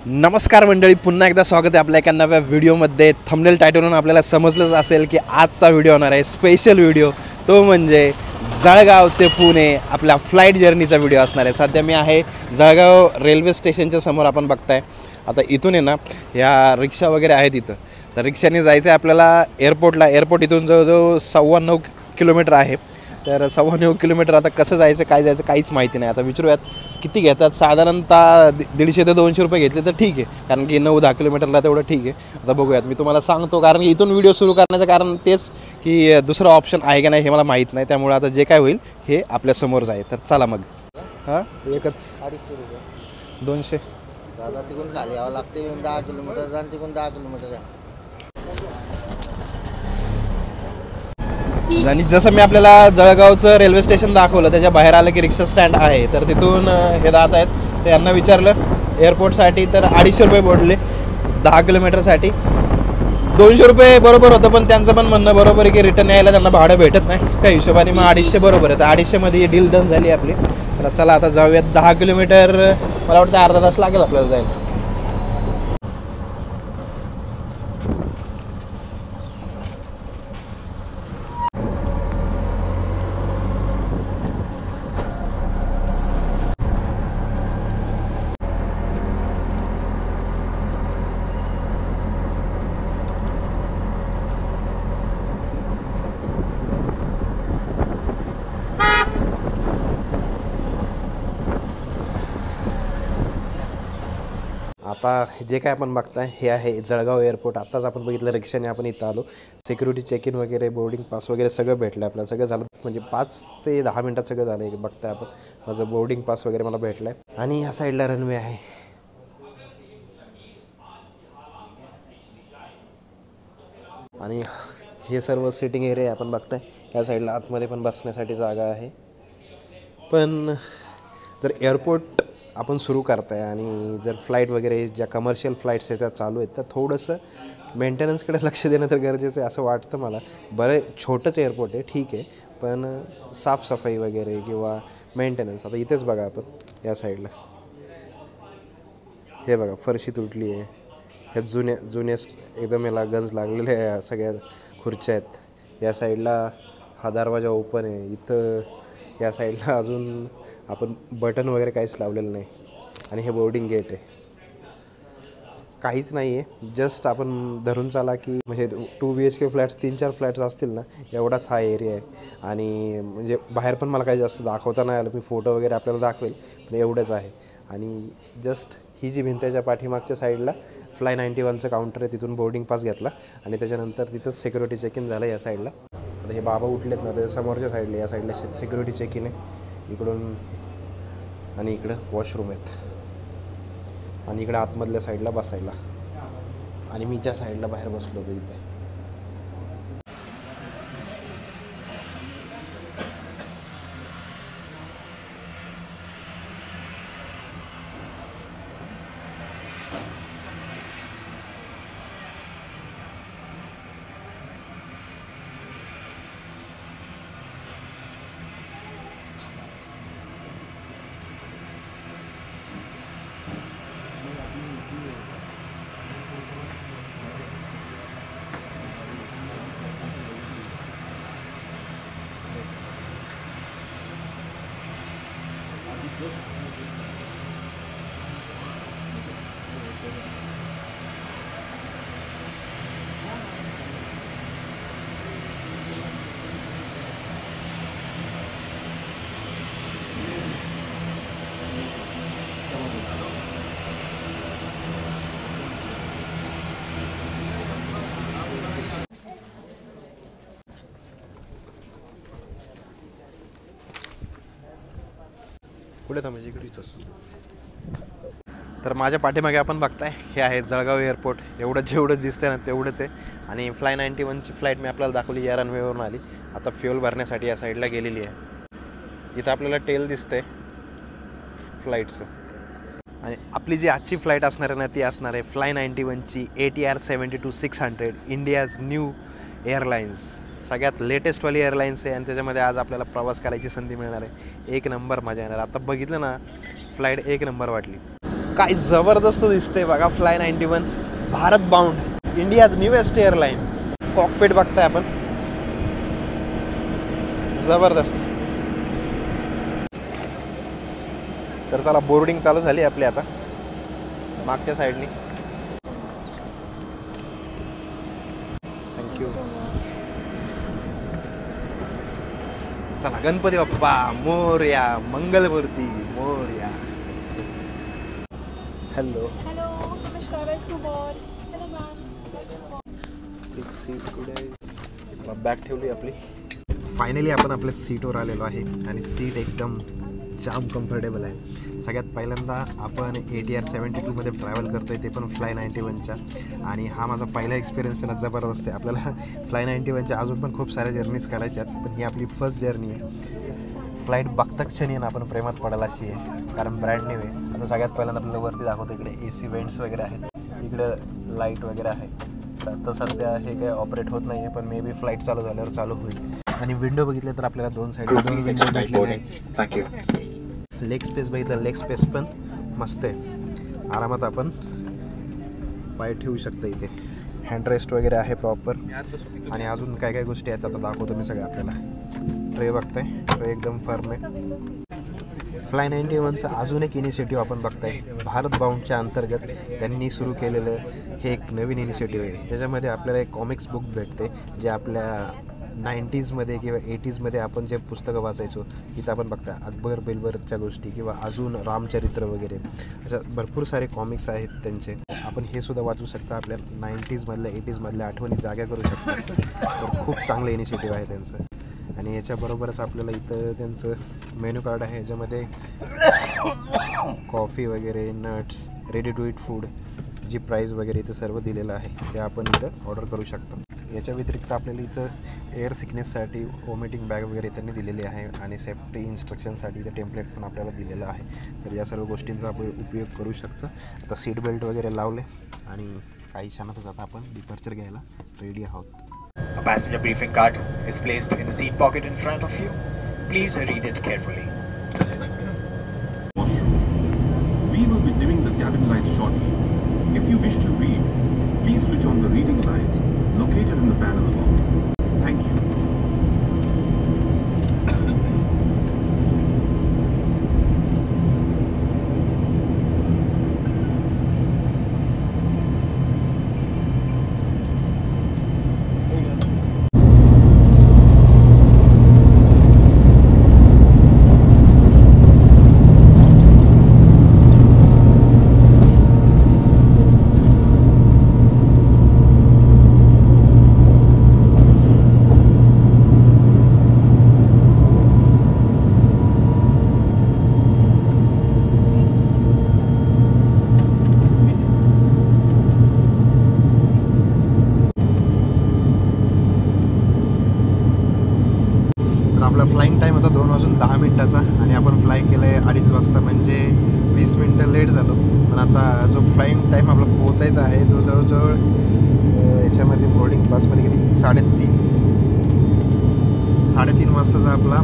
नमस्कार मंडळी, पुन्हा एकदा स्वागत आहे आपल्या एका नव्या व्हिडिओमध्ये. थंबनेल टायटलवरून आपल्याला समजलंच असेल की आजचा व्हिडिओ होणार आहे स्पेशल व्हिडिओ. तो म्हणजे जळगाव ते पुणे आपल्या फ्लाईट जर्नीचा व्हिडिओ असणार आहे. सध्या मी आहे जळगाव रेल्वे स्टेशनच्या समोर. आपण बघताय आता इथून आहे ना, या रिक्षा वगैरे आहेत इथं. तर रिक्षाने जायचं आहे आपल्याला एअरपोर्टला. एअरपोर्ट इथून जवळजवळ 9.25 किलोमीटर आहे. तर 9.25 किलोमीटर आता कसं जायचं काय जायचं काहीच माहिती नाही. आता विचारूयात किती घेतात. साधारणतः 150 ते 200 रुपये घेतले तर ठीक आहे, कारण की 9-10 किलोमीटरला तेवढं ठीक आहे. आता बघूयात, मी तुम्हाला सांगतो. कारण की इथून व्हिडिओ सुरू करण्याचं कारण तेच की दुसरं ऑप्शन आहे का नाही हे मला माहीत नाही. त्यामुळे आता जे काय होईल हे आपल्यासमोर आहे. तर चला मग. हां, एकच 250 रुपये 200. दादा तिकडून खाली यावं लागते. 10 किलोमीटर आणि तिकडून 10 किलोमीटर आहे. आणि जसं मी आपल्याला जळगावचं रेल्वे स्टेशन दाखवलं, त्याच्या बाहेर आलं की रिक्षा स्टँड आहे. तर तिथून हे जात आहेत. तर यांना विचारलं एअरपोर्टसाठी, तर 250 रुपये बोलले 10 किलोमीटरसाठी. 200 रुपये बरोबर होतं, पण त्यांचं पण म्हणणं बरोबर आहे की रिटर्न यायला त्यांना भाडं भेटत नाही त्या हिशोबाने. मग 250 बरोबर आहे. तर 250मध्ये डील डन झाली आपली. तर चला आता जाऊयात. 10 किलोमीटर मला वाटतं अर्धा तास लागेल आपल्याला जायला. आता जे काय आपण बघताय हे आहे जळगाव एअरपोर्ट. आत्ताच आपण बघितलं रिक्षाने आपण इथं आलो. सिक्युरिटी चेक इन वगैरे, बोर्डिंग पास वगैरे सगळं भेटलं आपल्याला. सगळं झालं म्हणजे 5 ते 10 मिनटात सगळं झालं आहे. बघताय आपण, माझं बोर्डिंग पास वगैरे मला भेटलं आहे. आणि ह्या साईडला रनवे आहे. आणि हे सर्व सिटिंग एरिया आपण बघताय. या साईडला आतमध्ये पण बसण्यासाठी जागा आहे. पण जर एअरपोर्ट आपण सुरू करताय आणि जर फ्लाईट वगैरे ज्या कमर्शियल फ्लाईट्स आहेत त्या चालू आहेत, तर थोडंसं मेंटेनन्सकडे लक्ष देणं तर गरजेचं आहे असं वाटतं मला. बरं छोटंच एअरपोर्ट आहे, ठीक आहे, पण साफसफाई वगैरे किंवा मेंटेनन्स. आता इथेच बघा आपण या साईडला, हे बघा फरशी तुटली आहे. ह्या जुन्या एकदम याला गंज लागलेल्या आहे. सगळ्या खुर्च्या आहेत. या साईडला हा दरवाजा ओपन आहे. इथं या साईडला अजून आपण बटन वगैरे काहीच लावलेलं नाही. आणि हे बोर्डिंग गेट आहे. काहीच नाही आहे. जस्ट आपण धरून चाला की म्हणजे 2 BHK फ्लॅट्स 3-4 फ्लॅट्स असतील ना, एवढाच हा एरिया आहे. आणि म्हणजे बाहेर पण मला काही जास्त दाखवता नाही आलं. मी फोटो वगैरे आपल्याला दाखवेल, पण एवढंच आहे. आणि जस्ट ही जी भिंत त्याच्या पाठीमागच्या साईडला फ्लाय 91चं काउंटर आहे. तिथून बोर्डिंग पास घेतला आणि त्याच्यानंतर तिथंच सिक्युरिटी चेक इन झालं या साईडला. आता हे बाबा उठलेत ना, ते समोरच्या साईडला, या साईडला सिक्युरिटी चेक इन आहे. इकडून आणि इकडं वॉशरूम आहेत. आणि इकडं आतमधल्या साईडला बसायला. आणि मी त्या साईडला बाहेर बसलो होतो इथे. पुढे थांबायची इकडे इथंच. तर माझ्या पाठीमागे आपण बघताय हे आहे जळगाव एअरपोर्ट. जेवढं दिसतंय ना तेवढंच आहे. आणि फ्लाय 91ची फ्लाईट मी आपल्याला दाखवली, या रनवेवरून आली. आता फ्युल भरण्यासाठी या साईडला गेलेली आहे. इथं आपल्याला टेल दिसतंय फ्लाईटचं. आणि आपली जी आजची फ्लाईट असणार आहे ना, ती असणार आहे फ्लाय 91ची ATR 72-600, इंडियाज न्यू एअरलाइन्स. सगळ्यात लेटेस्टवाली एअरलाईन्स आहे आणि त्याच्यामध्ये आज आपल्याला प्रवास करायची संधी मिळणार आहे. एक नंबर मजा येणार. आता बघितलं ना फ्लाईट एक नंबर वाटली. काय जबरदस्त दिसते बघा. Fly 91 Bharat bound India's newest airline. Cockpit बघताय आपण. जबरदस्त. तर चला बोर्डिंग चालू झाली आपली आता मागच्या साईडनी. थँक्यू. चला Ganpati Bappa Morya, Mangalmurti Morya. Hello. Hello, namaskar, welcome aboard. Hello ma'am. Please seat कुठे. बॅग ठेवली आपली. फायनली आपण आपल्या सीटवर आलेलो आहे आणि सीट एकदम जाम कम्फर्टेबल आहे. सगळ्यात पहिल्यांदा आपण ATR 72मध्ये ट्रॅव्हल करतो आहे, ते पण फ्लाय 91च्या. आणि हा माझा पहिला एक्सपिरियन्स आहे ना, जबरदस्त आहे. आपल्याला फ्लाय 91च्या अजून पण खूप साऱ्या जर्नीज करायच्या आहेत, पण ही आपली फर्स्ट जर्नी आहे. फ्लाईट बघता क्षणी ना आपण प्रेमात पडायला अशी आहे, कारण ब्रँड न्यू आहे. आता सगळ्यात पहिल्यांदा आपल्याला वरती दाखवतो. इकडे AC वेंट्स वगैरे आहेत, इकडे लाईट वगैरे आहे. तर सध्या हे काही ऑपरेट होत नाही आहे, पण मे बी फ्लाईट चालू झाल्यावर चालू होईल. आणि विंडो बघितले तर आपल्याला दोन साईडला दोन विंडो भेटलेले आहेत. लेग स्पेस बघितलं, लेग स्पेस पण मस्त आहे. आरामात आपण पाय ठेवू शकतो. इथे हँडरेस्ट वगैरे आहे प्रॉपर. आणि अजून काय काय गोष्टी आहेत आता दाखवतो मी सगळं आपल्याला. ट्रे बघताय, ट्रे एकदम फर्म आहे. फ्लाय 91चं अजून एक इनिशिएटिव्ह आपण बघताय. भारत बाउंडच्या अंतर्गत त्यांनी सुरू केलेलं हे एक नवीन इनिशिएटिव्ह आहे, ज्याच्यामध्ये आपल्याला एक कॉमिक्स बुक भेटते, जे आपल्या 90sमध्ये किंवा 80sमध्ये आपण जे पुस्तकं वाचायचो. इथं आपण बघता अकबर बिलबरच्या गोष्टी किंवा अजून रामचरित्र वगैरे अशा भरपूर सारे कॉमिक्स आहेत त्यांचे. आपण हे सुद्धा वाचू शकता. आपल्या 90sमधल्या 80sमधल्या आठवणी जाग्या करू शकता. तर खूप चांगलं इनिशिएटिव्ह आहे त्यांचं. आणि याच्याबरोबरच आपल्याला इथं त्यांचं मेन्यू कार्ड आहे, याच्यामध्ये कॉफी वगैरे, nuts, ready to eat food, जी प्राईस वगैरे इथं सर्व दिलेलं आहे, ते आपण इथं ऑर्डर करू शकतो. याच्या व्यतिरिक्त आपल्याला इथं एअर सिकनेससाठी वॉमिटिंग बॅग वगैरे त्यांनी दिलेली आहे आणि सेफ्टी इन्स्ट्रक्शनसाठी इथं टेम्पलेट पण आपल्याला दिलेलं आहे. तर या सर्व गोष्टींचा आपण उपयोग करू शकतो. आता सीट बेल्ट वगैरे लावले आणि काही क्षणातच आता आपण डिपार्चर घ्यायला रेडी आहोत. A passenger briefing card is placed in the seat pocket in front of you. Please read it carefully. We will be dimming the cabin lights shortly. If you wish to read, please switch on the reading lights located in the panel above. Thank you. आपला flying time होता 2:10 आणि आपण fly केलं आहे 2:30 वाजता, म्हणजे 20 मिनटं late झालो. पण आता जो फ्लाईंग टाईम आपला पोचायचा आहे जो जवळजवळ याच्यामध्ये बोर्डिंग पासमध्ये किती 3:30 वाजताचा आपला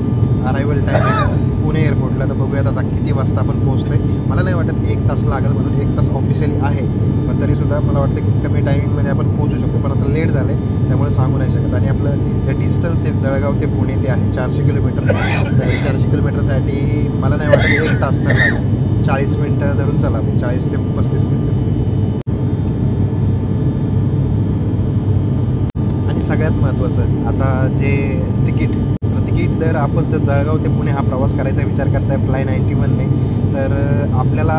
अरायवल टाईम आहे पुणे एअरपोर्टला. तर बघूयात आता किती वाजता आपण पोहोचतो आहे. मला नाही वाटत 1 तास लागेल, म्हणून 1 तास ऑफिशियली आहे, पण तरीसुद्धा मला वाटतं की कमी टायमिंगमध्ये आपण पोहोचू शकतो. पण आता लेट झालं आहे त्यामुळे सांगू नाही शकत. आणि आपलं जे डिस्टन्स आहे जळगाव ते पुणे ते आहे 400 किलोमीटर. तर 400 किलोमीटरसाठी मला नाही वाटत 1 तास तर लागेल. 40 मिनटं धरून चला, 40 ते 35 मिनटं. आणि सगळ्यात महत्त्वाचं आता जे तिकीट जर आपण जर जळगाव ते पुणे हा प्रवास करायचा विचार करताय फ्लाय 91ने, तर आपल्याला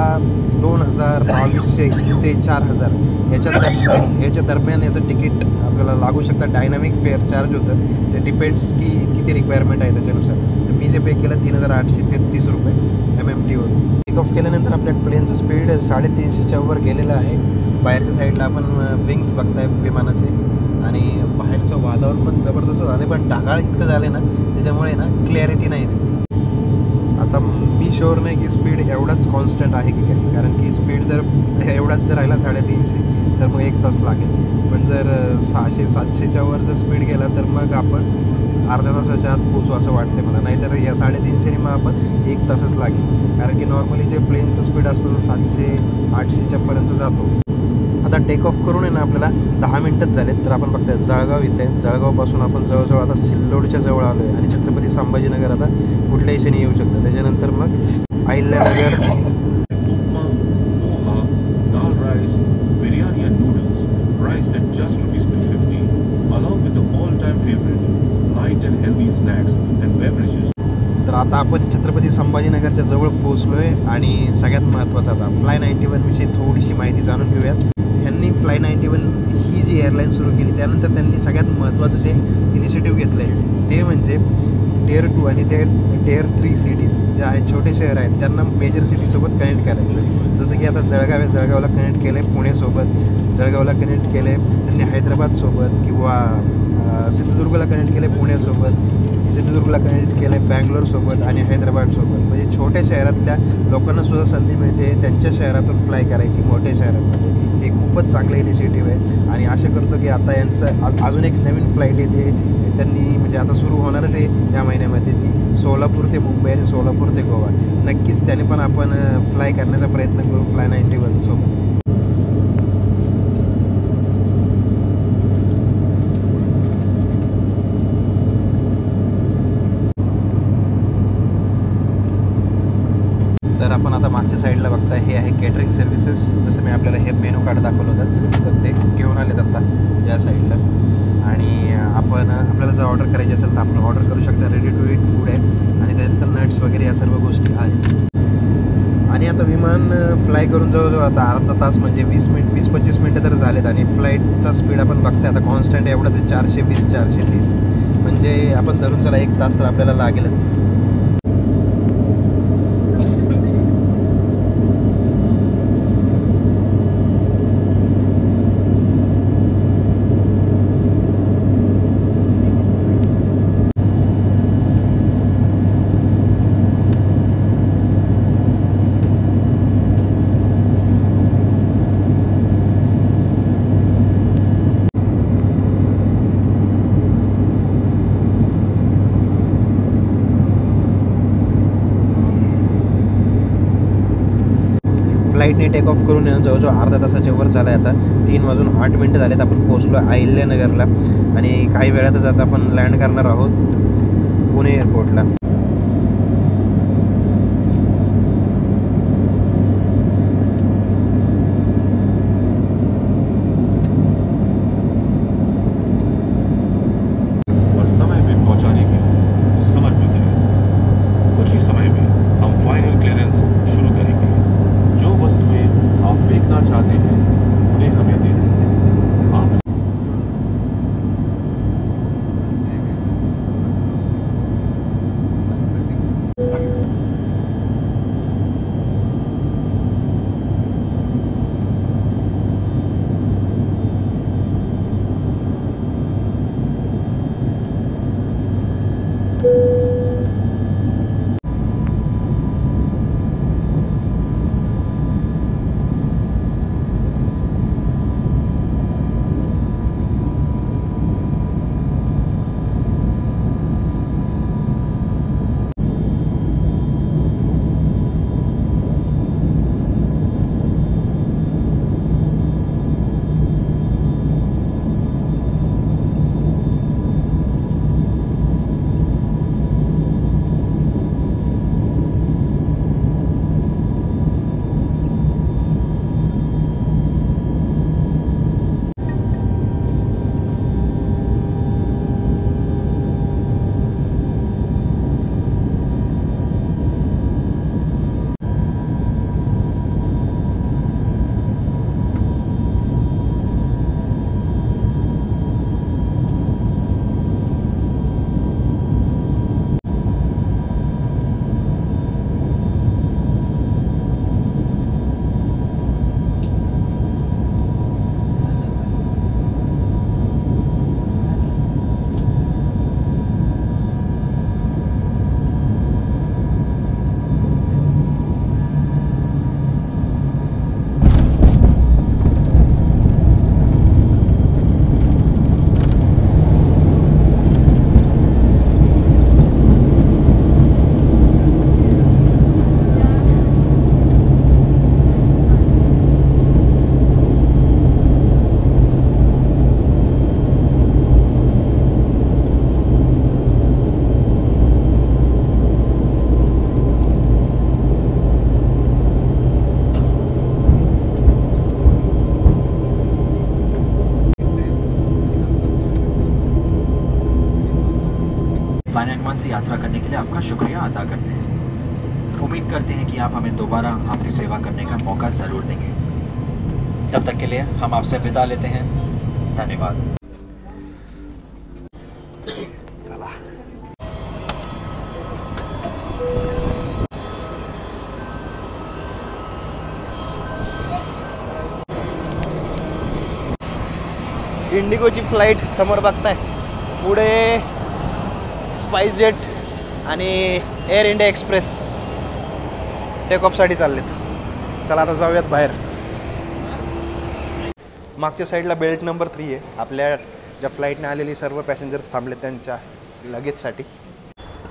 2,200 ते 4,000 ह्याच्या दरम्यान याचं तिकीट आपल्याला लागू शकतं. डायनामिक फेअर चार्ज होतं, ते डिपेंड्स की किती रिक्वायरमेंट आहे त्याच्यानुसार. तर मी जे पे केलं 3,833 रुपये MMTवर. टेक ऑफ केल्यानंतर आपल्या प्लेनचं स्पीड 350च्या वर गेलेलं आहे. बाहेरच्या साईडला आपण विंग्स बघताय विमानाचे आणि बाहेरचं वातावरण पण जबरदस्त झालं, पण ढगाळ इतकं झालं ना त्याच्यामुळे ना क्लॅरिटी नाही. आता मी शुअर नाही की स्पीड एवढाच कॉन्स्टंट आहे की काय, कारण की स्पीड जर एवढाच जर राहिला 350 तर मग 1 तास लागेल. पण जर 600-700च्या वर जर स्पीड गेला तर मग आपण अर्ध्या तासाच्या आत पोचू असं वाटते मला. नाहीतर या 350नी मग आपण 1 तासच लागेल, कारण की नॉर्मली जे प्लेनचं स्पीड असतो तो 700-800च्या पर्यंत जातो. आता टेक ऑफ करून आहे ना आपल्याला 10 मिनटंच झालेत. तर आपण बघताय जळगाव इथे, जळगावपासून आपण जवळजवळ आता सिल्लोडच्या जवळ आलो आहे आणि छत्रपती संभाजीनगर आता कुठल्याही क्षणी येऊ शकतं. त्याच्यानंतर मग Ahilyanagar. Upma, poha, dal rice, biryani and noodles, priced at just ₹250, along with the all-time favorite, light and healthy snacks and beverages. तर आता आपण छत्रपती संभाजीनगरच्या जवळ पोहोचलो आहे आणि सगळ्यात महत्त्वाचं आता फ्लाय 91 विषयी थोडीशी माहिती जाणून घेऊयात. ह्यांनी फ्लाय 91 ही जी एअरलाईन सुरू केली त्यानंतर त्यांनी सगळ्यात महत्त्वाचं जे इनिशिएटिव्ह घेतलं आहे ते म्हणजे Tier 2 आणि Tier 3 सिटीज ज्या आहेत, छोटे शहर आहेत, त्यांना मेजर सिटीसोबत कनेक्ट करायचं. जसं की आता जळगाव आहे, जळगावला कनेक्ट केलं आहे पुणेसोबत, जळगावला कनेक्ट केलं आहे त्यांनी हैदराबादसोबत, किंवा सिंधुदुर्गला कनेक्ट केलं आहे पुण्यासोबत, सिंधुदुर्गला कनेक्ट केलं आहे बँगलोरसोबत आणि हैदराबादसोबत. म्हणजे छोट्या शहरातल्या लोकांना सुद्धा संधी मिळते त्यांच्या शहरातून फ्लाय करायची मोठ्या शहरांमध्ये. हे खूपच चांगलं इनिशिएटिव्ह आहे आणि आशा करतो की आता यांचं अजून एक नवीन फ्लाईट येते त्यांनी म्हणजे आता सुरू होणारच आहे या महिन्यामध्ये, जी सोलापूर ते मुंबई आणि सोलापूर ते गोवा. नक्कीच त्याने पण आपण फ्लाय करण्याचा प्रयत्न करू फ्लाय 91 सोबत. तर आपण आता मागच्या साईडला बघताय हे आहे केटरिंग सर्व्हिसेस. जसं मी आपल्याला हे मेनू कार्ड दाखवलं होतं तर ते घेऊन आलेत आता या साईडला. आणि आपल्याला जर ऑर्डर करायची असेल तर आपण ऑर्डर करू शकता. रेडी टू ईट फूड आहे आणि त्यानंतर नट्स वगैरे या सर्व गोष्टी आहेत. आणि आता विमान फ्लाय करून जवळजवळ आता अर्धा तास म्हणजे 20-25 मिनटं तर झालेत आणि फ्लाईटचा स्पीड आपण बघताय आता कॉन्स्टंट एवढंच आहे 420-430. म्हणजे आपण धरून चला 1 तास तर आपल्याला लागेलच. फ्लाईटने टेक ऑफ करून जवळजवळ अर्ध्या तासाच्या वर झाला आहे. आता 3:08 झालेत. आपण पोहोचलो अहिल्यानगरला आणि काही वेळातच आता आपण लँड करणार आहोत पुणे एअरपोर्टला. और समय पे पहुंचाने के समर्पित है. कुछ ही समय में हम फाइनल क्लियरेंस शुरू करेंगे. जो वस्तुएं आप फेंकना चाहते हैं उन्हें हमें दे दें. आप आपका शुक्रिया अदा करते हैं। उम्मीद करते हैं कि आप हमें दोबारा आपकी सेवा करने का मौका ज़रूर देंगे। तब तक के लिए हम आपसे विदा लेते हैं। धन्यवाद। चला इंडिगोची फ्लाईट समोर बघताय, पुढे स्पाइस जेट आणि एअर इंडिया एक्सप्रेस टेक ऑफसाठी चाललेत। चला आता जाऊयात बाहेर। मागच्या साईडला बेल्ट नंबर 3 आहे। आपल्या ज्या फ्लाईटने आलेली सर्व पॅसेंजर्स थांबले त्यांच्या लगेजसाठी।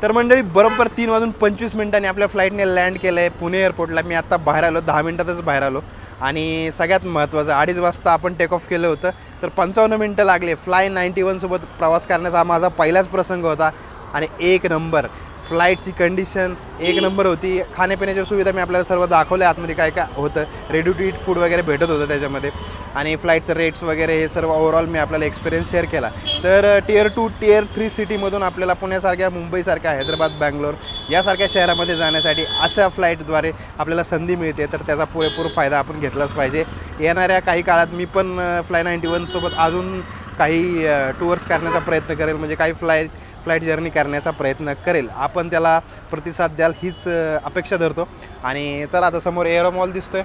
तर मंडळी बरोबर 3:25 आपल्या फ्लाईटने लँड केलं आहे पुणे एअरपोर्टला। मी आत्ता बाहेर आलो, 10 मिनिटातच बाहेर आलो। आणि सगळ्यात महत्त्वाचं 2:30 वाजता आपण टेक ऑफ केलं होतं, तर 55 मिनटं लागले। फ्लाय 91 सोबत प्रवास करण्याचा माझा पहिलाच प्रसंग होता आणि एक नंबर फ्लाईटची कंडिशन एक नंबर होती। खाण्यापिण्याच्या सुविधा मी आपल्याला सर्व दाखवल्या, आतमध्ये काय काय होतं, रेडी टू ईट फूड वगैरे भेटत होतं त्याच्यामध्ये, आणि फ्लाईटचं रेट्स वगैरे हे सर्व ओव्हरऑल मी आपल्याला एक्सपिरियन्स शेअर केला। तर टियर 2 टियर 3 सिटीमधून आपल्याला पुण्यासारख्या, मुंबईसारख्या, हैदराबाद, बँगलोर यासारख्या शहरामध्ये जाण्यासाठी अशा फ्लाईटद्वारे आपल्याला संधी मिळते, तर त्याचा पुरेपूर फायदा आपण घेतलाच पाहिजे। येणाऱ्या काही काळात मी पण फ्लाय 91 सोबत अजून काही टूर्स करण्याचा प्रयत्न करेल, म्हणजे काही फ्लाईट जर्नी करण्याचा प्रयत्न करेल। आपण त्याला प्रतिसाद द्याल हीच अपेक्षा धरतो। आणि चला आता समोर एअरो मॉल दिसतोय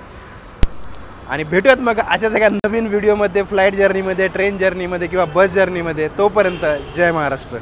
आणि भेटूयात मग अशा सगळ्या नवीन व्हिडिओमध्ये, फ्लाईट जर्नीमध्ये, ट्रेन जर्नीमध्ये किंवा बस जर्नीमध्ये। तोपर्यंत जय महाराष्ट्र।